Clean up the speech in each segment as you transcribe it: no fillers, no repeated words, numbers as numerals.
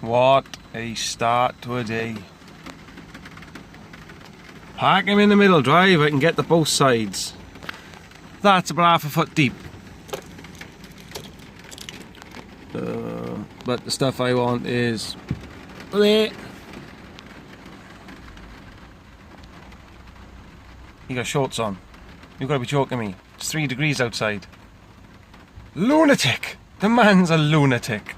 What a start to a day. Park him in the middle drive, I can get to both sides. That's about half a foot deep. But the stuff I want is there. You got shorts on. You've got to be joking me. It's 3 degrees outside. Lunatic! The man's a lunatic.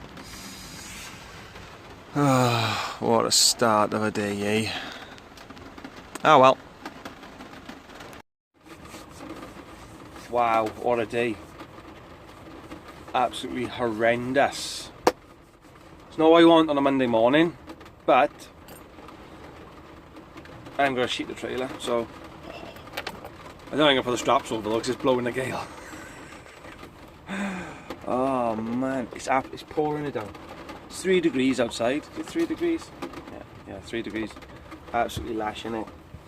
Oh, what a start of a day, eh? Oh well. Wow, what a day. Absolutely horrendous. It's not what I want on a Monday morning, but I'm going to sheet the trailer, so I don't think I'm going to put the straps over though because it's blowing a gale. Oh man, it's pouring it down. It's 3 degrees outside. Is it 3 degrees? Yeah, 3 degrees. Absolutely lashing it.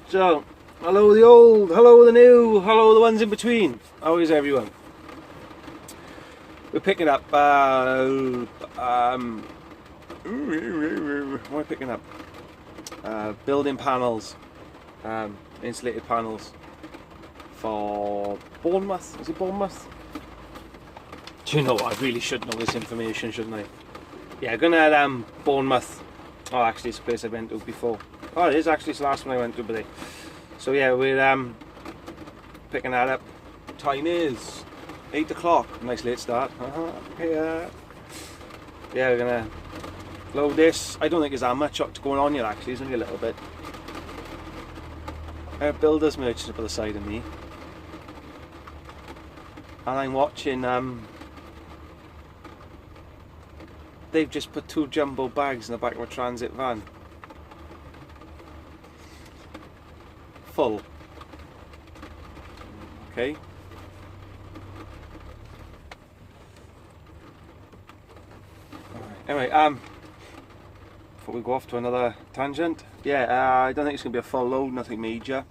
So, hello the old, hello the new, hello the ones in between. How is everyone? We're picking up, what am I picking up? Building panels, insulated panels for Bournemouth. Is it Bournemouth? Do you know what? I really should know this information, shouldn't I? Yeah, going to Bournemouth. Oh, actually, it's a place I've been to before. Oh, it is actually. It's the last one I went to, but so yeah, we're picking that up. Time is 8 o'clock. Nice late start. Yeah, we're gonna load this. I don't think there's that much going on yet. Actually, there's only a little bit. Builders merchant up on the side of me, and I'm watching. They've just put 2 jumbo bags in the back of a transit van. Full. Okay. Anyway, before we go off to another tangent, yeah, I don't think it's going to be a full load, nothing major.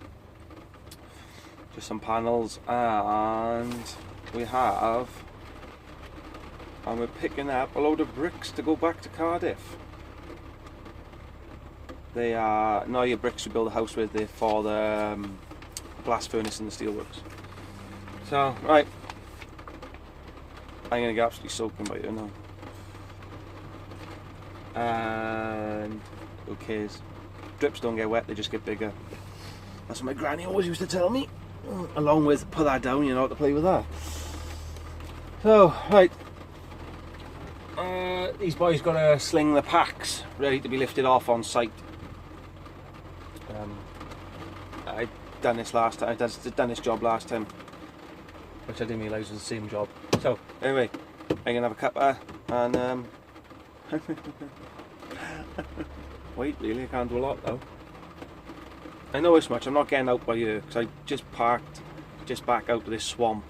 Just some panels, and we're picking up a load of bricks to go back to Cardiff. They are not your bricks we build a house with, they're for the blast furnace and the steelworks. So, right, I'm going to get absolutely soaking by you now. And who cares? Drips don't get wet, they just get bigger. That's what my granny always used to tell me. Along with, put that down, you know how to play with that. So, right. These boys got to sling the packs ready to be lifted off on site. I'd done this last time. I'd done this job last time, which I didn't realise was the same job. So anyway, I'm gonna have a cuppa and wait. Really, I can't do a lot though. I know this much. I'm not getting out by here because I just parked just back out to this swamp.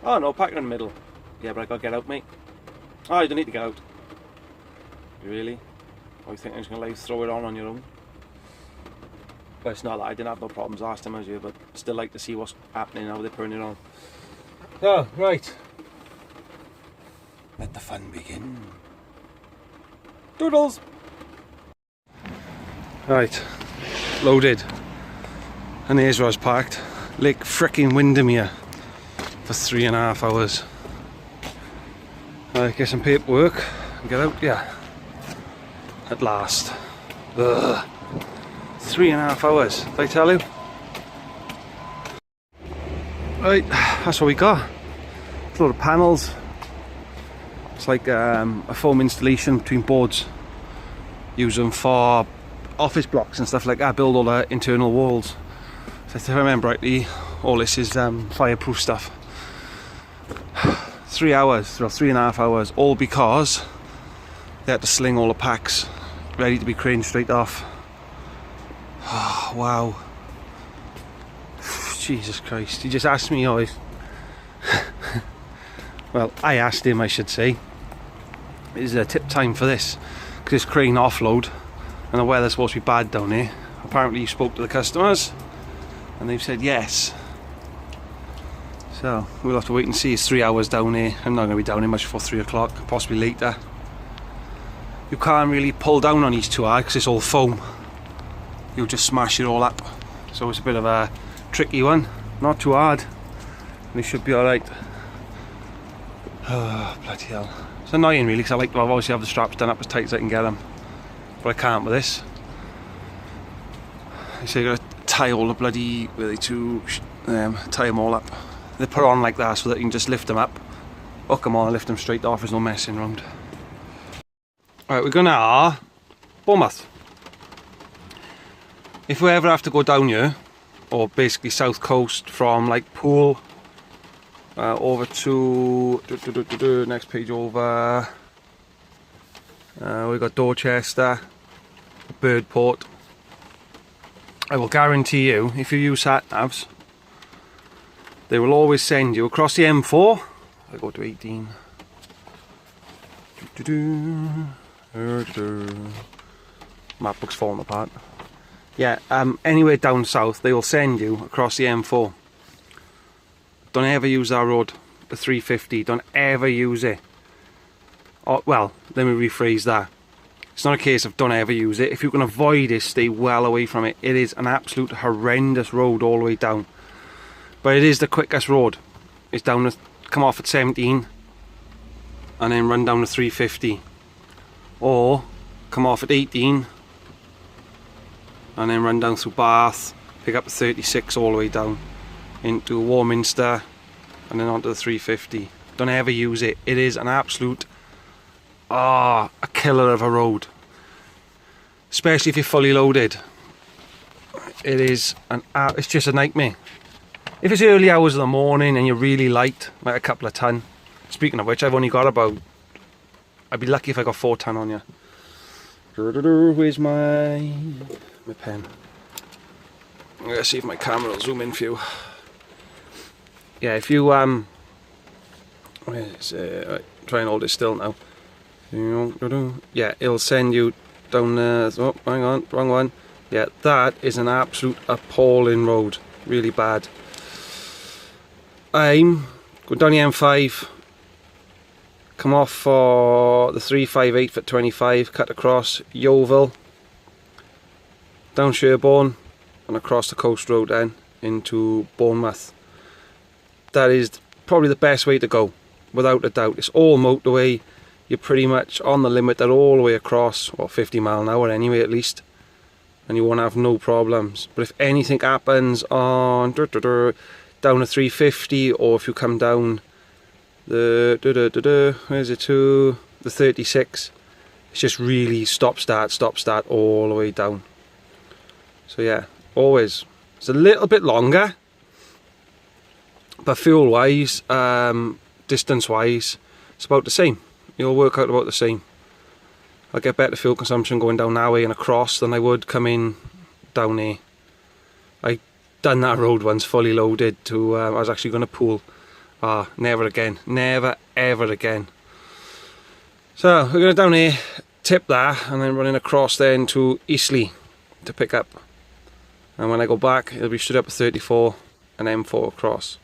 Oh no, park in the middle. Yeah, but I gotta get out, mate. Oh, you don't need to get out. Really? Or you think I'm just going to throw it on your own? But it's not that I didn't have no problems last time I was here, but still like to see what's happening now they're putting it on. Oh, right. Let the fun begin. Doodles! Right. Loaded. And here's where I was parked. Lake frickin' Windermere for 3.5 hours. Get some paperwork and get out, yeah. At last. Ugh. 3.5 hours, did I tell you? Right, that's what we got. It's a lot of panels. It's like a foam installation between boards. Use them for office blocks and stuff like that. Build all the internal walls. So if I remember rightly, all this is fireproof stuff. 3 hours, well 3.5 hours, all because they had to sling all the packs ready to be craned straight off. Oh, wow. Jesus Christ, he just asked me, well, I asked him, I should say, is a tip time for this, because it's crane offload and the weather's supposed to be bad down here. Apparently you spoke to the customers and they've said yes. So we'll have to wait and see. It's 3 hours down here. I'm not going to be down here much before 3 o'clock, possibly later. you can't really pull down on these too hard because it's all foam. You'll just smash it all up. So it's a bit of a tricky one. Not too hard. And it should be alright. Oh, bloody hell. It's annoying really because I like to obviously have the straps done up as tight as I can get them. But I can't with this. So you got to tie all the bloody, really to tie them all up. They put on like that so that you can just lift them up, hook them on and lift them straight off. There's no messing around. Right, we're gonna Bournemouth. If we ever have to go down here, or basically south coast from like Poole over to next page over, we got Dorchester, Birdport. I will guarantee you, if you use sat-navs, they will always send you across the M4. I go to 18. Map book's falling apart. Yeah, anywhere down south, they will send you across the M4. Don't ever use that road, the 350. Don't ever use it. Oh, well, let me rephrase that. It's not a case of don't ever use it. If you can avoid it, stay well away from it. It is an absolute horrendous road all the way down. But it is the quickest road. It's down to come off at 17 and then run down to 350. Or come off at 18 and then run down through Bath, pick up the 36 all the way down into Warminster and then onto the 350. Don't ever use it. It is an absolute a killer of a road, especially if you're fully loaded. It is it's just a nightmare. If it's early hours of the morning and you're really light, like a couple of ton. Speaking of which, I've only got about, I'd be lucky if I got 4 ton on you. Where's my pen? I'm gonna see if my camera will zoom in for you. Yeah, if you right, try and hold it still now. Yeah, it'll send you down there. Oh, hang on, wrong one. Yeah, that is an absolute appalling road. Really bad. I'm going down the M5, come off for the 358 for 25, cut across Yeovil, down Sherborne, and across the coast road then into Bournemouth. That is probably the best way to go, without a doubt. It's all motorway. You're pretty much on the limit there all the way across, well, 50 mile an hour anyway at least, and you won't have no problems. But if anything happens on down to 350, or if you come down the where's it to the 36, it's just really stop start all the way down. So yeah, always it's a little bit longer, but fuel wise, distance wise, it's about the same. You'll work out about the same. I'll get better fuel consumption going down that way and across than I would coming down here. I done that road once fully loaded to I was actually going to Poole. Never again, never ever again. So we're going to down here, tip that, and then running across then to Eastleigh to pick up. And when I go back, it'll be stood up at 34 and M4 across.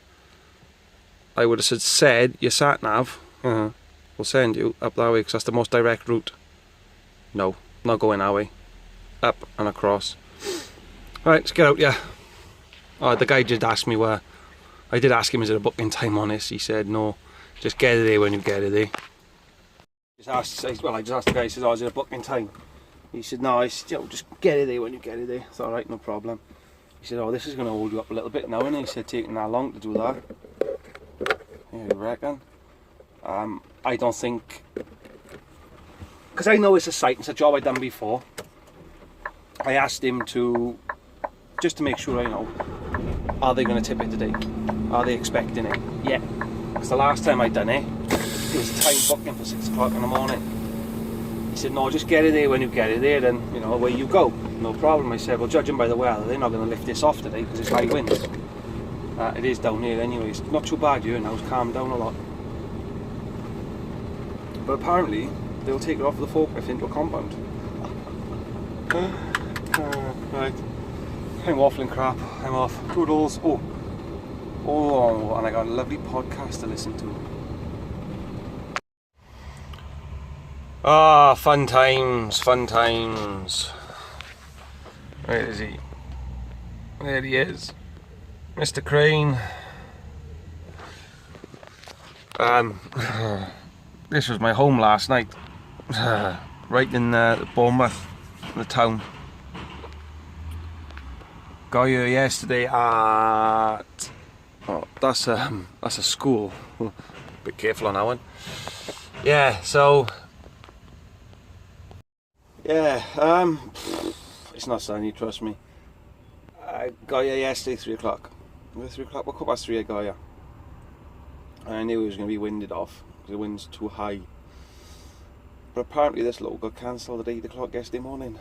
I would have said your sat nav will send you up that way because that's the most direct route. No, not going that way. Up and across. Alright, let's get out, yeah. The guy just asked me where. I did ask him, is there a booking time on this? He said no, just get it there when you get it there. I just asked the guy, he said, is there a booking time? He said no, I said, just get it there when you get it there. It's alright, no problem. He said, this is going to hold you up a little bit now, and he said, taking that long to do that. Yeah, you reckon? I don't think, because I know it's a site, it's a job I've done before. I asked him to, just to make sure I know, are they going to tip it today? Are they expecting it? Yeah. Because the last time I done it, it was time booking for 6 o'clock in the morning. He said, no, just get it there when you get it there, then, you know, away you go. No problem. I said, well, judging by the weather, they're not going to lift this off today because it's high winds. It is down here anyway. It's not too bad here now, it's calmed down a lot. But apparently, they'll take it off the forklift into a compound. Right. I'm waffling crap. I'm off. Toodles. Oh, and I got a lovely podcast to listen to. Ah, fun times, fun times. Where is he? There he is, Mr. Crane. This was my home last night, right in Bournemouth, the town. Got here yesterday at, oh, that's a school. Bit careful on that one. Yeah, so yeah, it's not sunny, trust me. I got here yesterday 3 o'clock. 3 o'clock, well, 3:15 I got here. And I knew it was going to be winded off because the wind's too high. But apparently this load got cancelled at 8 o'clock yesterday morning.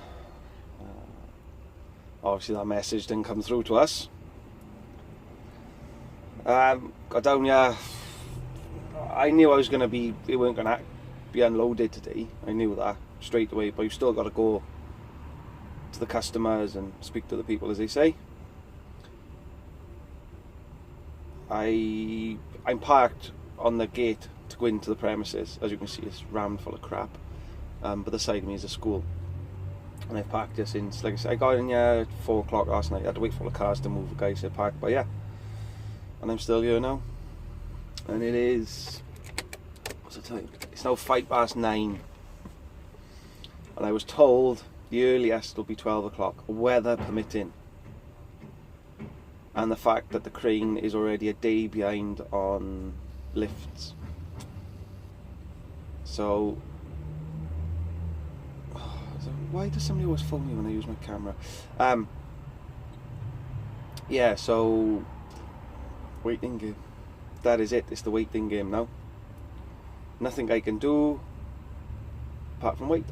Obviously that message didn't come through to us. Got down here. I knew I was going to be, it weren't going to be unloaded today. I knew that straight away, but you've still got to go to the customers and speak to the people, as they say. I'm parked on the gate to go into the premises. As you can see, it's rammed full of crap. But the side of me is a school. And I've parked here since, like I said, I got in here at 4 o'clock last night. I had to wait for the cars to move. The guy said park, but yeah. And I'm still here now. And it is, what's the time? It's now 9:05. And I was told the earliest will be 12 o'clock, weather permitting. And the fact that the crane is already a day behind on lifts. So, why does somebody always phone me when I use my camera? Yeah, so waiting game. That is it. It's the waiting game now. Nothing I can do apart from wait.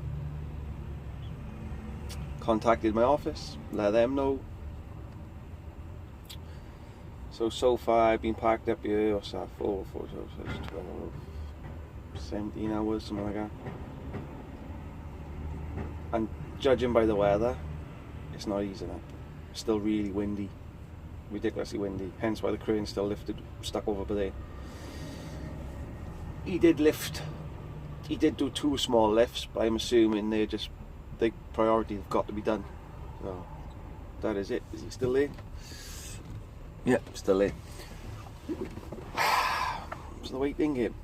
Contacted my office, let them know. So far I've been parked up here, what's that, 4, 12, 17 hours, something like that. And judging by the weather, it's not easy now. It's still really windy, ridiculously windy, hence why the crane's still lifted, stuck over by there. He did do 2 small lifts, but I'm assuming they're just, the priority have got to be done. So, that is it. Is he still there? Yeah, still there. It's the waiting game.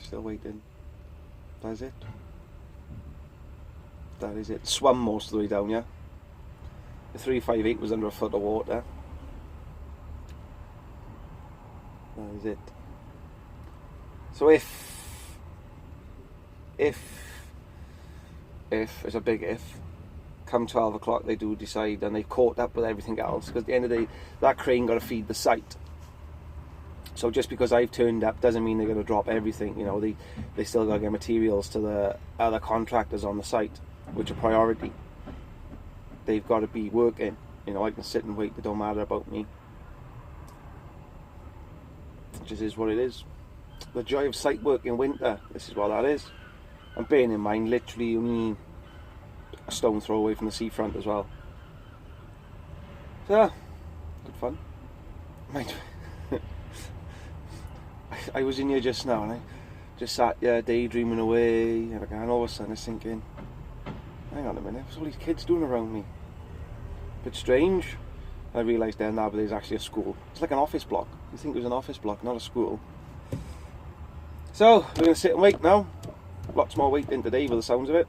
Still waiting. That's it. That is it. Swam most of the way down, yeah. The 358 was under a foot of water. That is it. So if it's a big if, come 12 o'clock they do decide and they've caught up with everything else, because at the end of the day that crane got to feed the site. So just because I've turned up doesn't mean they're going to drop everything. You know, they still got to get materials to the other contractors on the site, which are priority. They've got to be working. You know, I can sit and wait, it don't matter about me. It just is what it is. The joy of site work in winter, this is what that is. And bearing in mind, literally only a stone throw away from the seafront as well. So, yeah, good fun. I was in here just now and I just sat here daydreaming away, and all of a sudden I was thinking, hang on a minute, what's all these kids doing around me? Bit strange. I realised then that there's actually a school. It's like an office block. You think it was an office block, not a school. So, we're going to sit and wait now. Lots more waiting today by the sounds of it.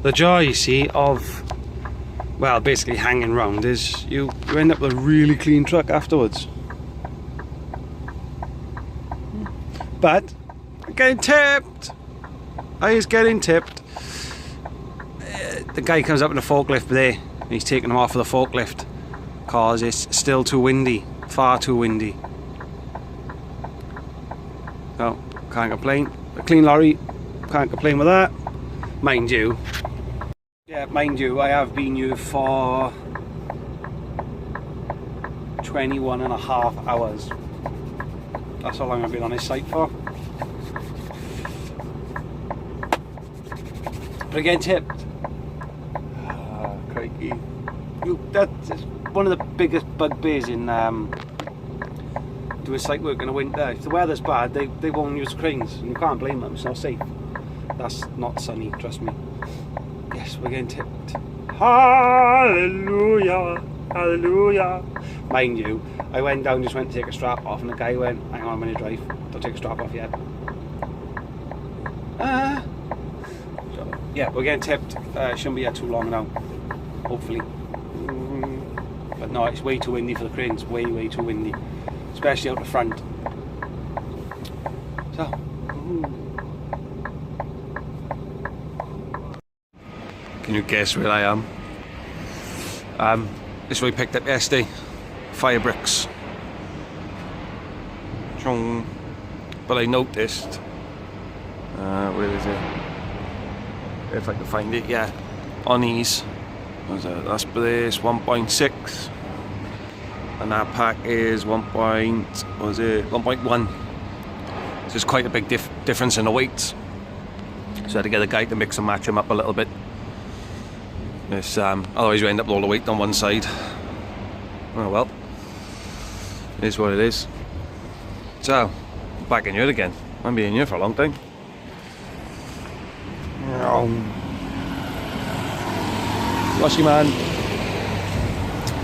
The joy, you see, of, well, basically hanging round is you end up with a really clean truck afterwards. But getting tipped. I was getting tipped. The guy comes up in a forklift there and he's taking him off of the forklift because it's still too windy, far too windy. So, can't complain. A clean lorry, can't complain with that. Mind you, I have been here for 21.5 hours. That's how long I've been on this site for. But again, tipped. Crikey. That's one of the biggest bugbears in doing site work in the winter. If the weather's bad, they won't use cranes, and you can't blame them. It's not safe. That's not sunny, trust me. Yes, we're getting tipped. Hallelujah, hallelujah. Mind you, I went down, just went to take a strap off, and the guy went, "Hang on a minute, drive. Don't take a strap off yet." So, yeah, we're getting tipped. Shouldn't be here too long now, hopefully. But no, it's way too windy for the cranes. Way too windy, especially out the front. So. Can you guess where I am? This is what we picked up yesterday. Fire bricks. Chong. But I noticed, where is it? If I can find it, yeah. On these, what's that? That's this 1.6, and that pack is 1.1. So there's quite a big difference in the weights. So I had to get a guy to mix and match them up a little bit. This, otherwise you end up with all the weight on one side. Oh well, it is what it is. So, back in here again. I've been in here for a long time. Lushy man.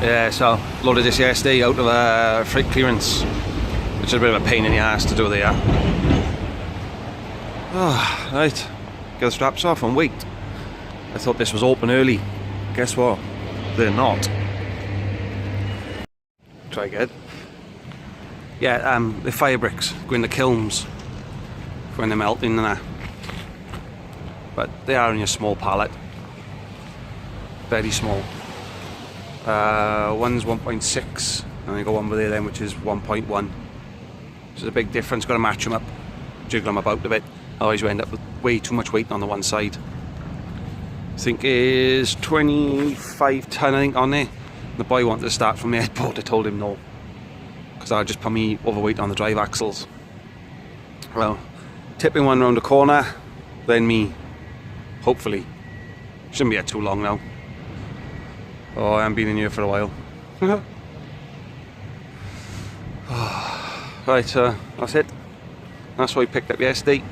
Yeah, so loaded this yesterday out of freight clearance, which is a bit of a pain in the ass to do there. Right, get the straps off and wait. I thought this was open early. Guess what? They're not. Try again. Yeah, the fire bricks go in the kilns for when they're melting and that. But they are in a small pallet. Very small. One's 1.6, and I got one with there then, which is 1.1. So there's a big difference. Got to match them up, jiggle them about a bit. Otherwise you end up with way too much weight on the one side. I think is 25 ton, I think, on there. The boy wanted to start from the airport. I told him no, because I'll just put me overweight on the drive axles. Well, tipping one round the corner, then me, hopefully. Shouldn't be here too long now. Oh, I haven't been in here for a while. Right, that's it. That's what we picked up yesterday.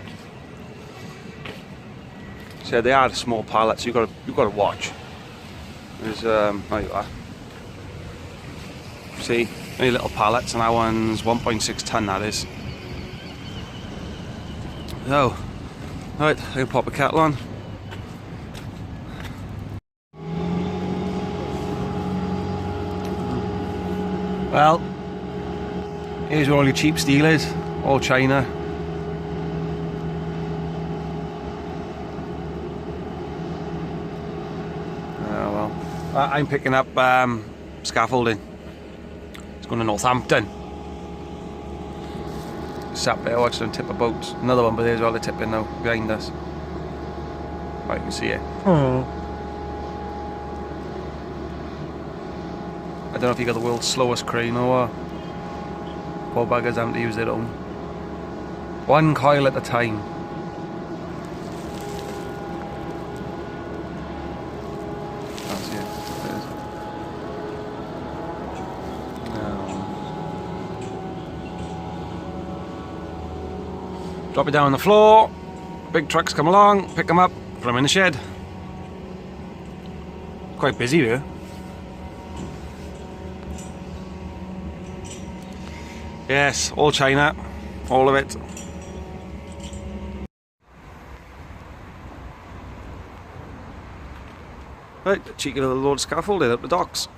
So they are small pallets. You've got to watch. There's there you are. See, many little pallets, and that one's 1.6 ton. That is. So, right, I'm gonna pop a kettle on. Well, here's where all your cheap steel is, all China. I'm picking up scaffolding. It's going to Northampton. Sat there watching them tip a boat. Another one, but there's all the tipping now behind us. Right, you can see it. I don't know if you got the world's slowest crane or what. Poor buggers having to use their own. One coil at a time. Drop it down on the floor, big trucks come along, pick them up, put them in the shed. Quite busy here. Yes, all China, all of it. Right, a cheeky little load of scaffolding up the docks.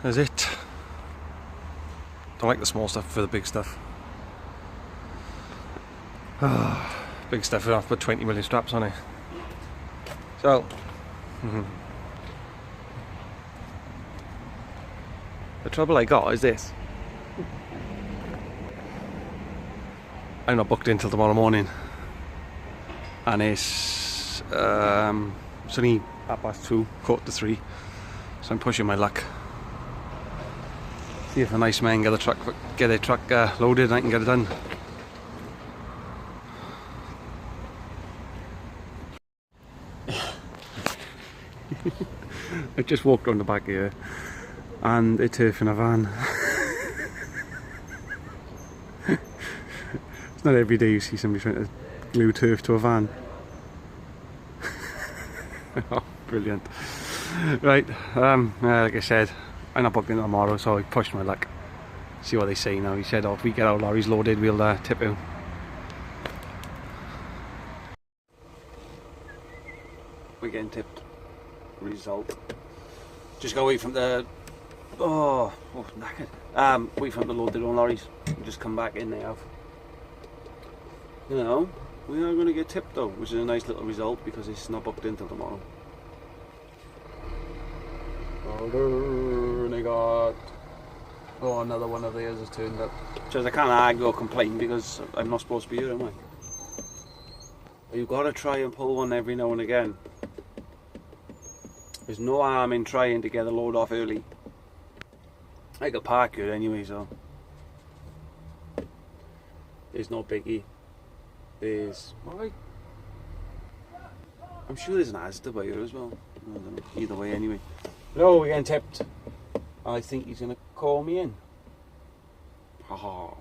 That's it. I like the small stuff for the big stuff. Big stuff, I've put 20 million straps on it. So, the trouble I got is this. I'm not booked in till tomorrow morning, and it's only 2:15, 2:45, so I'm pushing my luck. See if a nice man get a truck loaded and I can get it done. I just walked around the back here and they're turfing a van. It's not every day you see somebody trying to glue turf to a van. Oh, brilliant. Right, like I said, I'm not booked in tomorrow, so I pushed my luck. See what they say now. He said, oh, if we get our lorries loaded, we'll tip you. We're getting tipped. Result. Just got away from the... Oh, knackered. Wait for them to load their own lorries. We just come back in, they have. You know, we are going to get tipped though, which is a nice little result because it's not booked in till tomorrow. And they got... Oh, another one of theirs has turned up. So I can't argue or complain because I'm not supposed to be here, am I? You've got to try and pull one every now and again. There's no harm in trying to get a load off early. I could park here anyway, so there's no biggie. There's... Alright. I'm sure there's an Asda by here as well. I don't know. Either way anyway. No, we're getting tipped. I think he's going to call me in. Haha.